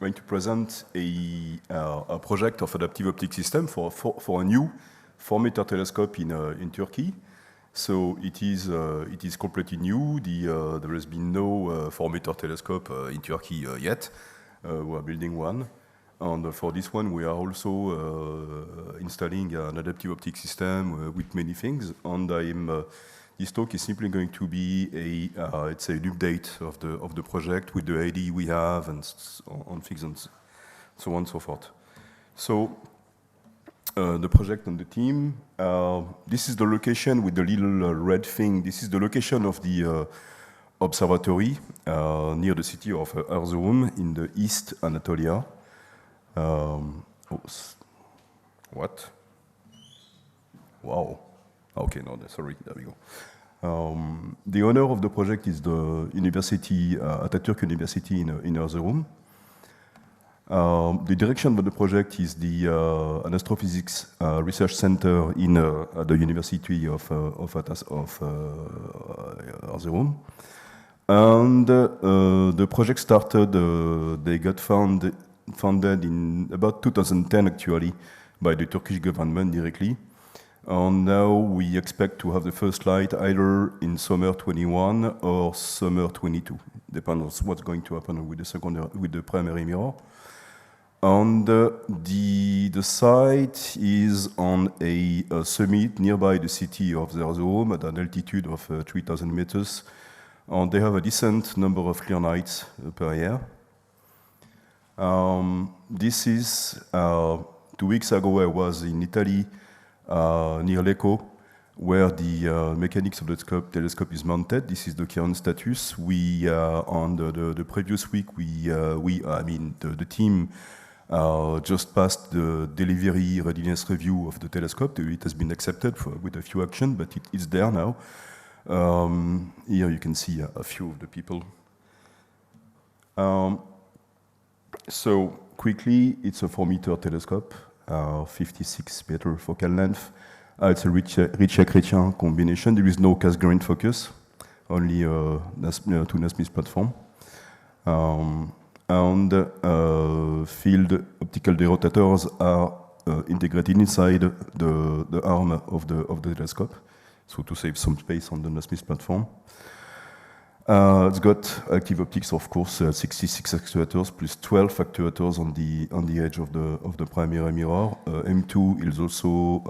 going to present a project of adaptive optic system for a new 4-meter telescope in Turkey. So it is completely new. There has been no 4-meter telescope in Turkey yet. We are building one. And for this one, we are also installing an adaptive optic system with many things. And this talk is simply going to be it's an update of the project with the ID we have and on things and so on and so forth. So the project and the team. This is the location with the little red thing. This is the location of the observatory near the city of Erzurum in the East Anatolia. What? Wow. Okay, no, sorry, there we go. The owner of the project is the university, Atatürk University in Erzurum. The direction of the project is an astrophysics research center in the University of Erzurum. And the project started, they got funded in about 2010 actually by the Turkish government directly. And now we expect to have the first light either in summer 21 or summer 22, depends on what's going to happen with the primary mirror. And the site is on a summit nearby the city of Erzurum at an altitude of 3,000 meters. And they have a decent number of clear nights per year. This is 2 weeks ago I was in Italy near Lecco, where the mechanics of the telescope is mounted. This is the current status. We on the previous week the team just passed the delivery readiness review of the telescope. It has been accepted with a few actions, but it's there now. Here you can see a few of the people. So quickly, it's a 4-meter telescope, 56 meter focal length. It's a Ritchey-Chrétien combination. There is no Cassegrain focus, only two Nasmyth platform. And field optical derotators are integrated inside the arm of the telescope, so to save some space on the Nasmyth platform. It's got active optics, of course, 66 actuators plus 12 actuators on the edge of the primary mirror. M2 is also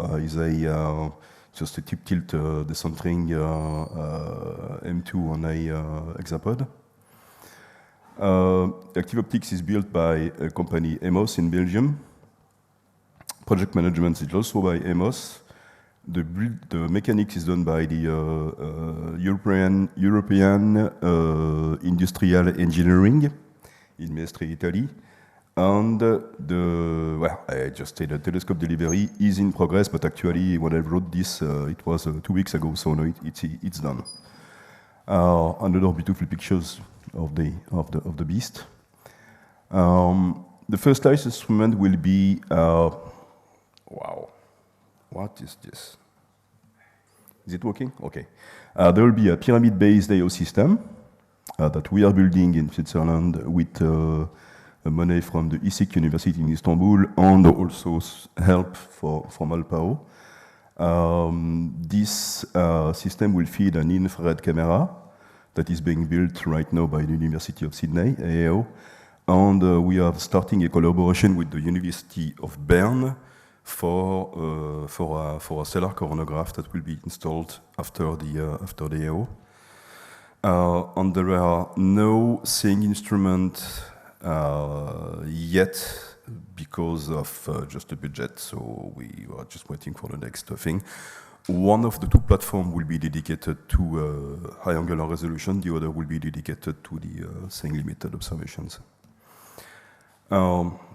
just a tip tilt decentering M2 on a hexapod. Active optics is built by a company EMOS in Belgium. Project management is also by EMOS. The mechanics is done by the European Industrial Engineering in Mestre, Italy. And I just said the telescope delivery is in progress, but actually when I wrote this, it was 2 weeks ago, so now it's done. Another beautiful pictures of the beast. The first light instrument will be wow. What is this? Is it working? Okay. There will be a pyramid-based AO system that we are building in Switzerland with money from the ISIC University in Istanbul and also help from Alpao. This system will feed an infrared camera that is being built right now by the University of Sydney, AAO. And we are starting a collaboration with the University of Bern for a stellar coronagraph that will be installed after the AO. And there are no seeing instruments yet because of just the budget, so we are just waiting for the next thing. One of the two platforms will be dedicated to high angular resolution, the other will be dedicated to the seeing limited observations.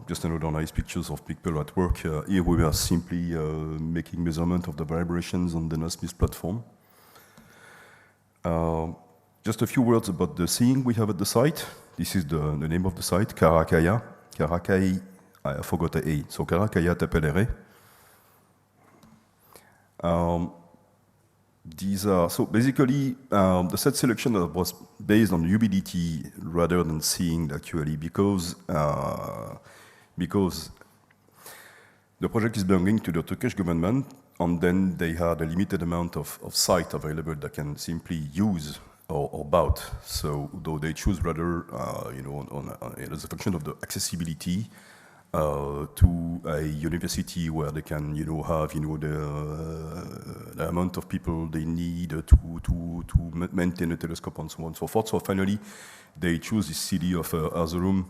Just another nice pictures of people at work. Here we are simply making measurement of the vibrations on the Nasmyth platform. Just a few words about the seeing we have at the site. This is the name of the site, Karakaya. Karakai, I forgot the A, so Karakaya Tepelere. These are, so basically, the set selection was based on UBDT rather than seeing actually, because the project is belonging to the Turkish government, and then they had a limited amount of site available that can simply use or bout. So though they choose rather, as a function of the accessibility to a university where they can, have, the amount of people they need to maintain a telescope and so on and so forth. So finally, they choose the city of Erzurum.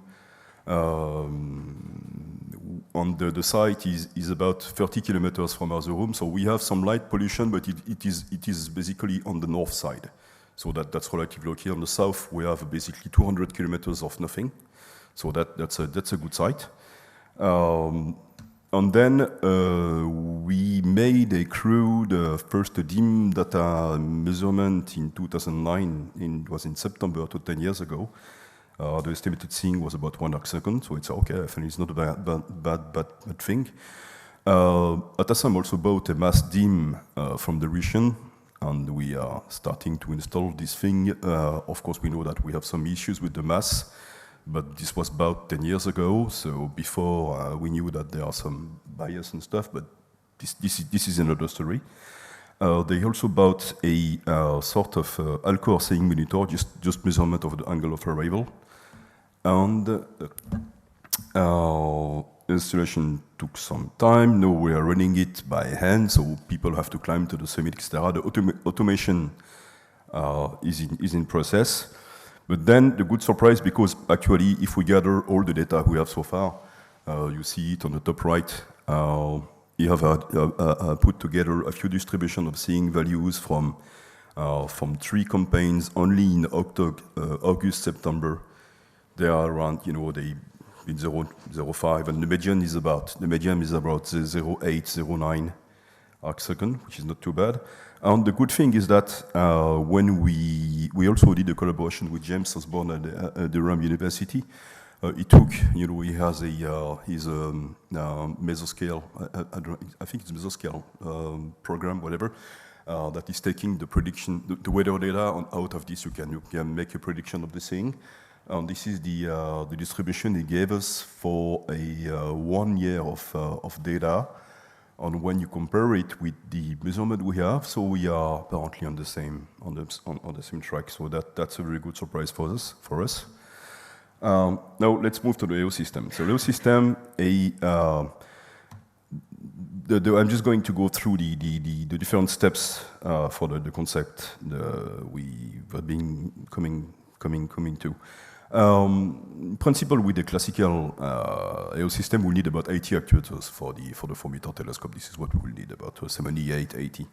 On the site is about 30 kilometers from Erzurum, so we have some light pollution, but it is basically on the north side. So that's relatively okay. On the south, we have basically 200 kilometers of nothing. So that's a good site. And then we made a crude first dim data measurement in 2009. It was in September, 10 years ago. The estimated seeing was about 1 arcsecond, so it's okay. I think it's not a bad thing. Atassam also bought a mass dim from the region, and we are starting to install this thing. Of course, we know that we have some issues with the mass, but this was about 10 years ago, so before we knew that there are some bias and stuff, but this is another story. They also bought a sort of Alcor seeing monitor, just measurement of the angle of arrival. And installation took some time. Now we are running it by hand, so people have to climb to the summit, etc. The automation is in process. But then the good surprise, because actually, if we gather all the data we have so far, you see it on the top right. You have put together a few distribution of seeing values from 3 campaigns only in August, September. They are around, they in 0.05, and the median is about 0.8, 0.9 arcsecond, which is not too bad. And the good thing is that when we also did a collaboration with James Osborne at Durham University. He took, he has his mesoscale, I think it's mesoscale program, whatever, that is taking the prediction, the weather data, and out of this you can make a prediction of the thing. And this is the distribution he gave us for a 1 year of data. And when you compare it with the measurement we have, so we are apparently on the same track. So that's a very good surprise for us. Now let's move to the LEO system. So LEO system, I'm just going to go through the different steps for the concept we have been coming to. Principle with the classical LEO system, we need about 80 actuators for the 4-meter telescope. This is what we will need, about 78, 80.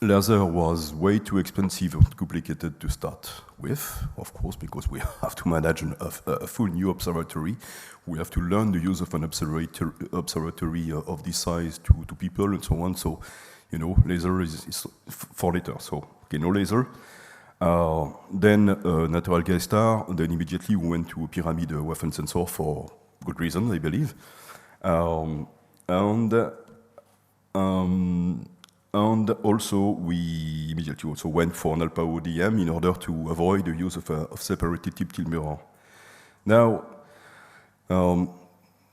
Laser was way too expensive and complicated to start with, of course, because we have to manage a full new observatory. We have to learn the use of an observatory of this size to people and so on. So, laser is 4 liters, so okay, no laser. Then natural gas star, and then immediately we went to a pyramid Waffen sensor for good reason, I believe. And also, we immediately also went for an alpha ODM in order to avoid the use of separated tip-tilt mirror. Now,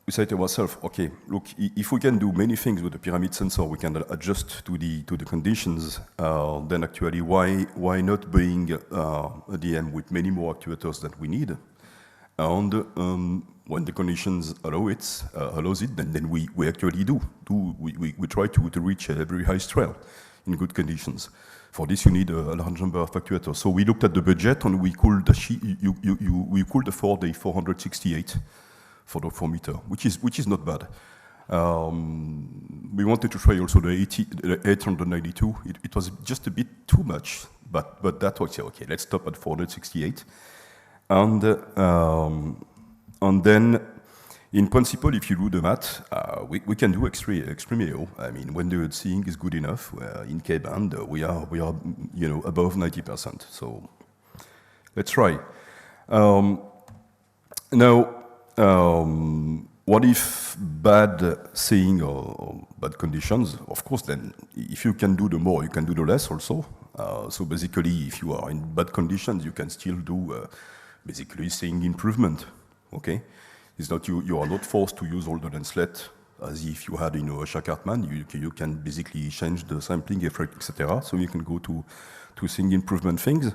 we say to ourselves, okay, look, if we can do many things with the pyramid sensor, we can adjust to the conditions. Then actually, why not bring a DM with many more actuators that we need? And when the conditions allows it, then we actually do. We try to reach a very high trail in good conditions. For this, you need a large number of actuators. So we looked at the budget, and we could afford a 468 for the 4-meter, which is not bad. We wanted to try also the 892. It was just a bit too much, but that was okay. Let's stop at 468. And then, in principle, if you do the math, we can do extreme AO. I mean, when the seeing is good enough, in K-band, we are above 90%. So let's try. Now, what if bad seeing or bad conditions, of course, then if you can do the more, you can do the less also. So basically, if you are in bad conditions, you can still do basically seeing improvement, okay? It's not you are not forced to use all the lenslet as if you had a Shaka-Hartmann. You can basically change the sampling effect, etc. So you can go to seeing improvement things.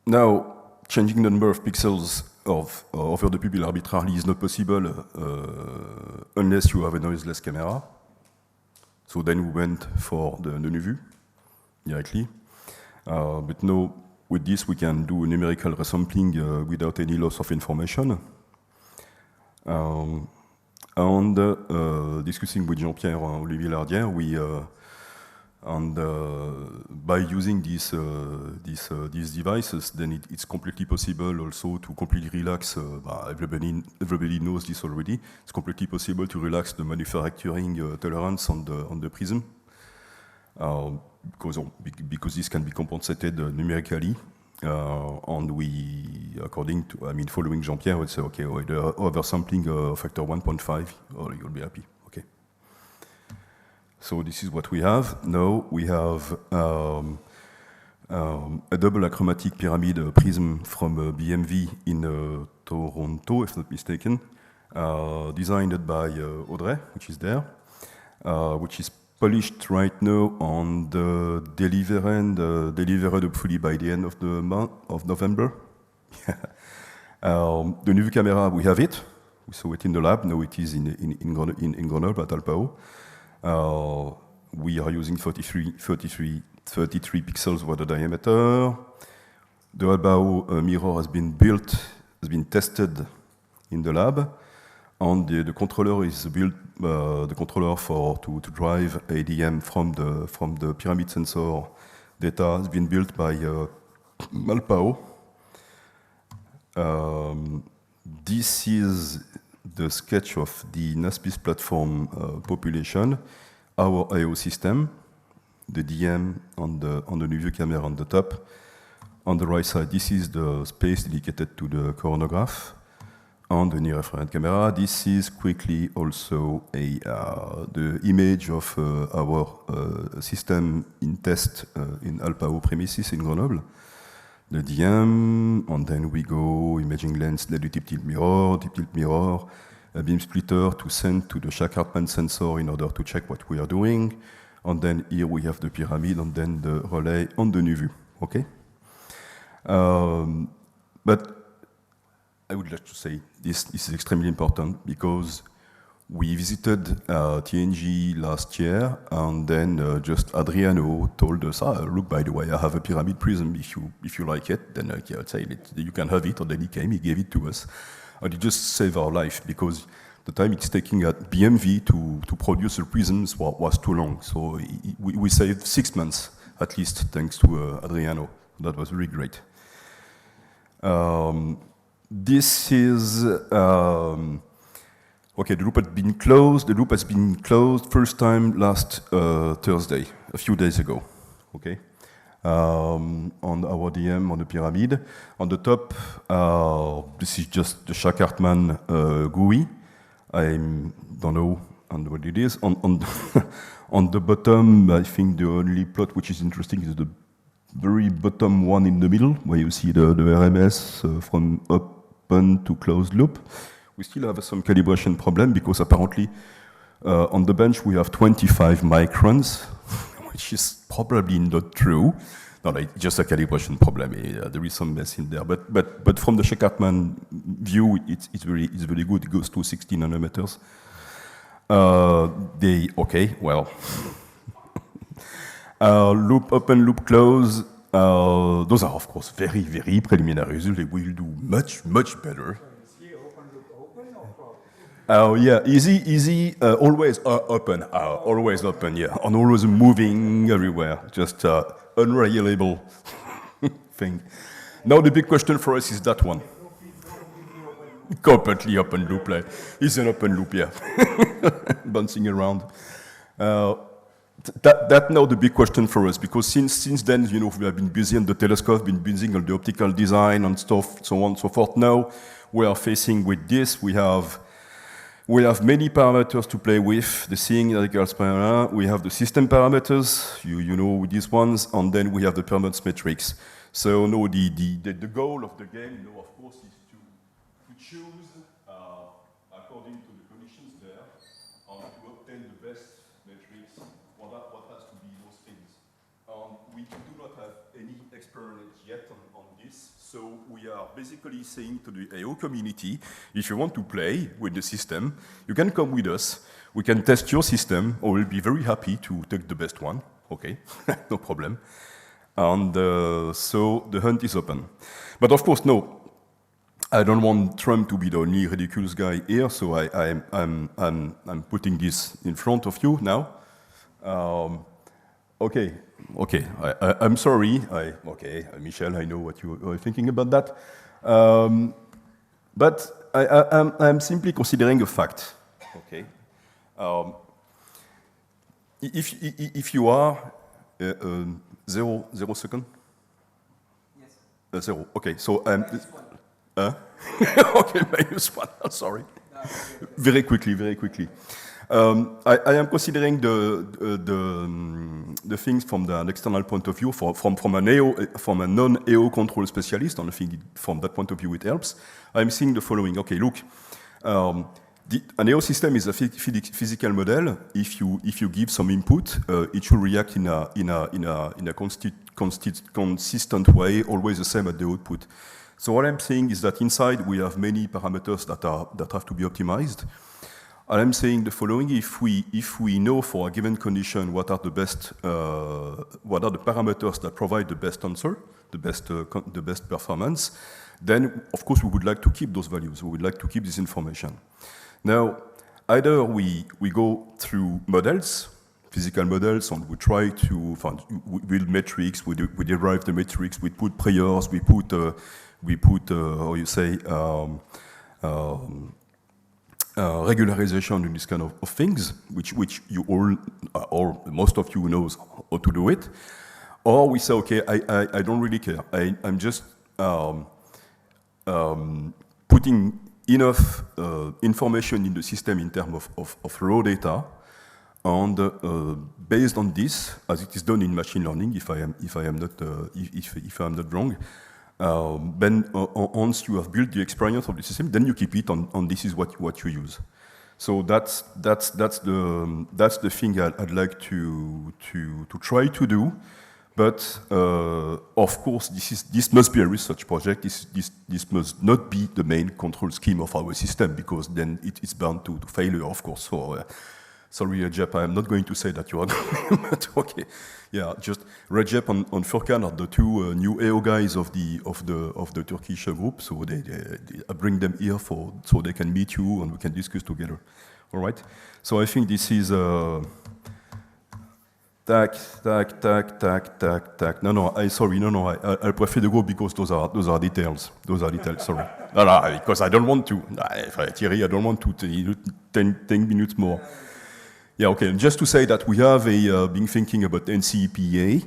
Now, changing the number of pixels over the pupil arbitrarily is not possible unless you have a noiseless camera. So then we went for the NuVu directly. But now, with this, we can do numerical resampling without any loss of information. Discussing with Jean-Pierre Olivier Lardière, by using these devices, then it's completely possible also to completely relax. Everybody knows this already. It's completely possible to relax the manufacturing tolerance on the prism, because this can be compensated numerically. And we, according to, following Jean-Pierre, would say, okay, with oversampling factor 1.5, you'll be happy. Okay. So this is what we have. Now we have a double achromatic pyramid prism from BMV in Toronto, if not mistaken, designed by Audrey, which is there, which is polished right now on the delivered hopefully by the end of the month of November. The NuVu camera, we have it. We saw it in the lab. Now it is in Grenoble at Alpao. We are using 33 pixels water diameter. The Alpao mirror has been tested in the lab. And the controller is built. The controller to drive ADM from the pyramid sensor data has been built by Alpao. This is the sketch of the NASPIS platform population, our I/O system, the DM on the NuVu camera on the top. On the right side, this is the space dedicated to the coronagraph. On the near-infrared camera, this is quickly also the image of our system in test in Alpao premises in Grenoble. The DM, and then we go imaging lens, the deep tilt mirror, a beam splitter to send to the Shaka-Hartmann sensor in order to check what we are doing. And then here we have the pyramid, and then the relay on the NuVu. Okay. But I would like to say this is extremely important because we visited TNG last year, and then just Adriano told us, look, by the way, I have a pyramid prism. If you like it, then I'll say you can have it. And then he came, he gave it to us. And it just saved our life because the time it's taking at BMV to produce the prisms was too long. So we saved 6 months at least, thanks to Adriano. That was really great. This is, okay, the loop has been closed. The loop has been closed first time last Thursday, a few days ago, okay? On our DM on the pyramid. On the top, this is just the Shaka-Hartmann GUI. I don't know what it is. On the bottom, I think the only plot which is interesting is the very bottom one in the middle, where you see the RMS from open to closed loop. We still have some calibration problem because apparently on the bench we have 25 microns, which is probably not true. No, it's just a calibration problem. There is some mess in there, but from the Shaka-Hartmann view, it's very good. It goes to 60 nanometers. Okay, well. Loop open, loop close. Those are, of course, very, very preliminary results. We will do much, much better. Yeah, easy, always open, yeah, and always moving everywhere, just unreliable thing. Now the big question for us is that one. Completely open loop, it's an open loop, yeah, bouncing around. That's now the big question for us, because since then, you know, we have been busy on the telescope, been busy on the optical design and stuff, so on and so forth. Now we are facing with this. We have many parameters to play with. The seeing radicals parameter. We have the system parameters, you know, with these ones, and then we have the performance metrics. So no, the goal of the game, you know, of course, is to choose according to the conditions there, and to obtain the best metrics. What has to be those things? We do not have any experience yet on this, so we are basically saying to the AO community, if you want to play with the system, you can come with us. We can test your system, or we'll be very happy to take the best one. Okay, no problem. And so the hunt is open. But of course, no, I don't want Trump to be the only ridiculous guy here, so I'm putting this in front of you now. Okay, I'm sorry. Michel, I know what you are thinking about that. But I'm simply considering a fact. Okay. If you are 0 second? Yes. 0. Okay, so okay, -1. Sorry. No, very quickly. I am considering the things from an external point of view, from a non-AO control specialist, and I think from that point of view it helps. I'm seeing the following. Okay, look, an AO system is a physical model. If you give some input, it should react in a consistent way, always the same at the output. So what I'm saying is that inside we have many parameters that have to be optimized. And I'm saying the following: if we know for a given condition what are the parameters that provide the best answer, the best performance, then of course we would like to keep those values. We would like to keep this information. Now, either we go through models, physical models, and we try to build metrics. We derive the metrics. We put priors. We put how you say. Regularization and this kind of things, which you all, or most of you knows how to do it, or we say, okay, I don't really care. I'm just putting enough information in the system in terms of raw data, and based on this, as it is done in machine learning, if I am not wrong. Then once you have built the experience of the system, then you keep it, and this is what you use. So that's the thing I'd like to try to do. But of course, this must be a research project. This must not be the main control scheme of our system, because then it's bound to failure, of course. So sorry, Recep, I'm not going to say that you are. But okay, yeah, just Recep and Furkan are the two new AO guys of the Turkish group. So I bring them here so they can meet you and we can discuss together. All right. So I think this is tac. No. I prefer to go because those are details. Those are details. Sorry. No, because I don't want to. Thierry, I don't want to 10 minutes more. Yeah, okay. Just to say that we have been thinking about NCEPA.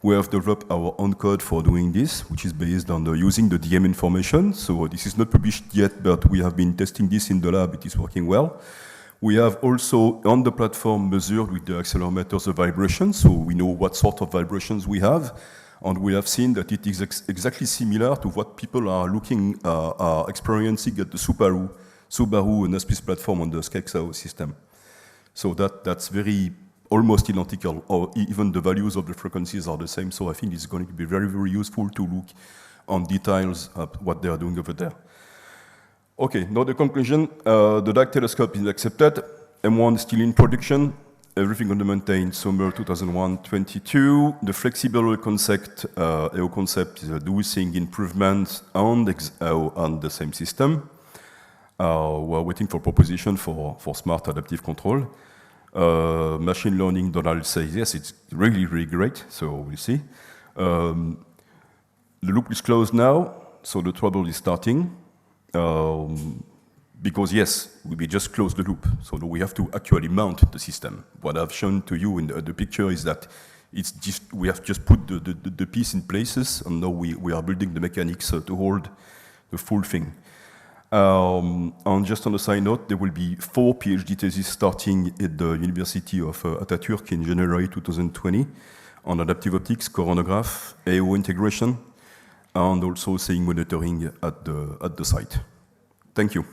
We have developed our own code for doing this, which is based on using the DM information. So this is not published yet, but we have been testing this in the lab. It is working well. We have also on the platform measured with the accelerometers the vibrations, so we know what sort of vibrations we have, and we have seen that it is exactly similar to what people are experiencing at the Subaru and Aspis platform on the Skexao system. So that's very almost identical, or even the values of the frequencies are the same. So I think it's going to be very, very useful to look on details of what they are doing over there. Okay, now the conclusion, the DAC telescope is accepted. M1 is still in production. Everything on the maintained summer 2021-22. The flexible concept, AO concept is doing improvements on the same system. We're waiting for proposition for smart adaptive control. Machine learning, Donald says yes, it's really, really great, so we'll see. The loop is closed now, so the trouble is starting. because yes, we just close the loop. So we have to actually mount the system. What I've shown to you in the picture is that it's just, we have just put the piece in places, and now we are building the mechanics to hold the full thing. And just on a side note, there will be 4 PhD theses starting at the University of Atatürk in January 2020 on adaptive optics, coronagraph, AO integration, and also seeing monitoring at the site. Thank you.